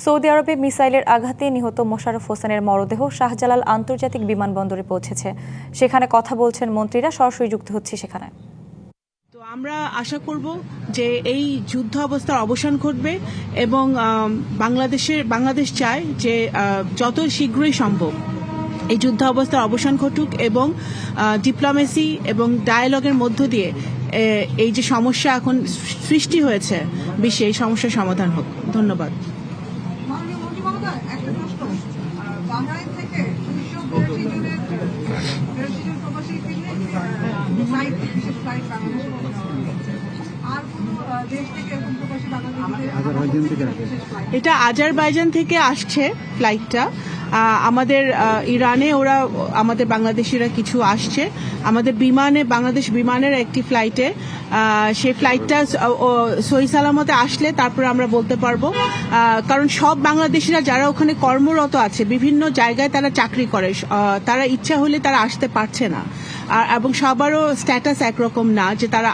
Saudi আরবে মিসাইলের আঘাতে নিহত মোশাররফ হোসেনের মরদেহ শাহজালাল আন্তর্জাতিক বিমানবন্দরে পৌঁছেছে। সেখানে কথা বলছেন মন্ত্রীরা, সরাসরি যুক্ত হচ্ছে সেখানে। তো আমরা আশা করব যে এই যুদ্ধ অবস্থার অবসান ঘটবে এবং বাংলাদেশ চায় যে যত শীঘ্রই সম্ভব এই যুদ্ধ অবস্থার অবসান ঘটুক এবং ডিপ্লোমেসি এবং ডায়ালগের মধ্য দিয়ে এই যে সমস্যা এখন সৃষ্টি হয়েছে বিশ্বে, এই সমস্যার সমাধান হোক। ধন্যবাদ। এটা আজারবাইজান থেকে আসছে ফ্লাইটটা। আমাদের ইরানে আমাদের বাংলাদেশিরা কিছু আসছে আমাদের বাংলাদেশ বিমানের একটি ফ্লাইটে। সেই ফ্লাইটটা সহি সালামতে আসলে তারপর আমরা বলতে পারবো, কারণ সব বাংলাদেশিরা যারা ওখানে কর্মরত আছে বিভিন্ন জায়গায় তারা চাকরি করে, তারা ইচ্ছা হলে তারা আসতে পারছে না, এবং সবারও স্ট্যাটাস একরকম না যে তারা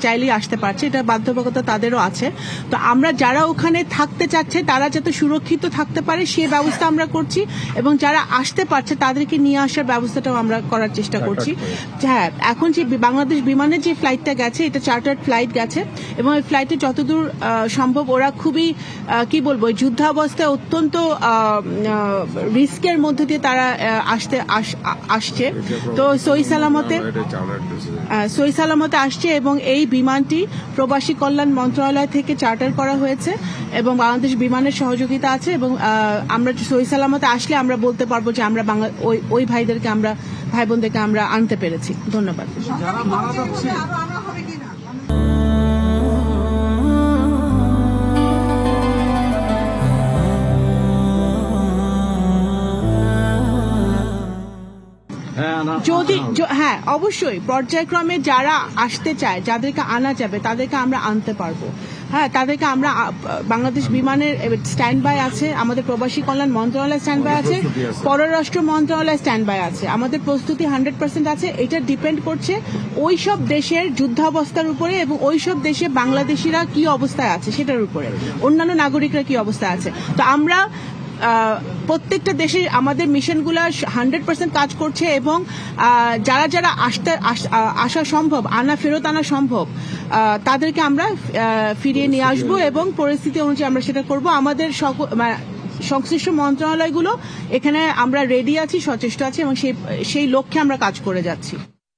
চাইলেই আসতে পারছে, এটা বাধ্যবাধকতা তাদেরও আছে। তো আমরা যারা ওখানে থাকতে চাচ্ছে তারা যাতে সুরক্ষিত থাকতে পারে সেই ব্যবস্থা আমরা করছি, এবং যারা আসতে পারছে তাদেরকে নিয়ে আসার ব্যবস্থাটাও আমরা করার চেষ্টা করছি। হ্যাঁ, এখন যে বাংলাদেশ বিমানের যে ফ্লাইটটা গেছে এটা চার্টার্ড ফ্লাইট গেছে, এবং এই ফ্লাইটে যতদূর সম্ভব ওরা খুবই কি বলবো যুদ্ধাবস্থায় অত্যন্ত রিস্কের মধ্যে দিয়ে তারা আসছে। তো সহি সালামতে আসছে, এবং এই বিমানটি প্রবাসী কল্যাণ মন্ত্রণালয় থেকে চার্টার করা হয়েছে এবং বাংলাদেশ বিমানের সহযোগিতা আছে, এবং আমরা সহি সালামতে আসলে আমরা বলতে পারবো যে আমরা ওই ভাই বোনদেরকে আমরা আনতে পেরেছি। ধন্যবাদ। হ্যাঁ, অবশ্যই পর্যায়ক্রমে যারা আসতে চায়, যাদেরকে আনা যাবে তাদেরকে আমরা আনতে পারবো। হ্যাঁ, তাদেরকে আমরা বাংলাদেশ বিমানের স্ট্যান্ড বাই আছে, আমাদের প্রবাসী কল্যাণ মন্ত্রণালয় স্ট্যান্ড বাই আছে, পররাষ্ট্র মন্ত্রণালয় স্ট্যান্ড বাই আছে, আমাদের প্রস্তুতি 100% আছে। এটা ডিপেন্ড করছে ওই সব দেশের যুদ্ধাবস্থার উপরে এবং ওই সব দেশে বাংলাদেশিরা কি অবস্থায় আছে সেটার উপরে, অন্যান্য নাগরিকরা কি অবস্থায় আছে। তো আমরা প্রত্যেকটা দেশে আমাদের মিশনগুলো 100% কাজ করছে, এবং যারা আসা সম্ভব, ফেরত আনা সম্ভব, তাদেরকে আমরা ফিরিয়ে নিয়ে আসবো, এবং পরিস্থিতি অনুযায়ী আমরা সেটা করব। আমাদের সংশ্লিষ্ট মন্ত্রণালয়গুলো এখানে আমরা রেডি আছি, সচেষ্ট আছি, এবং সেই লক্ষ্যে আমরা কাজ করে যাচ্ছি।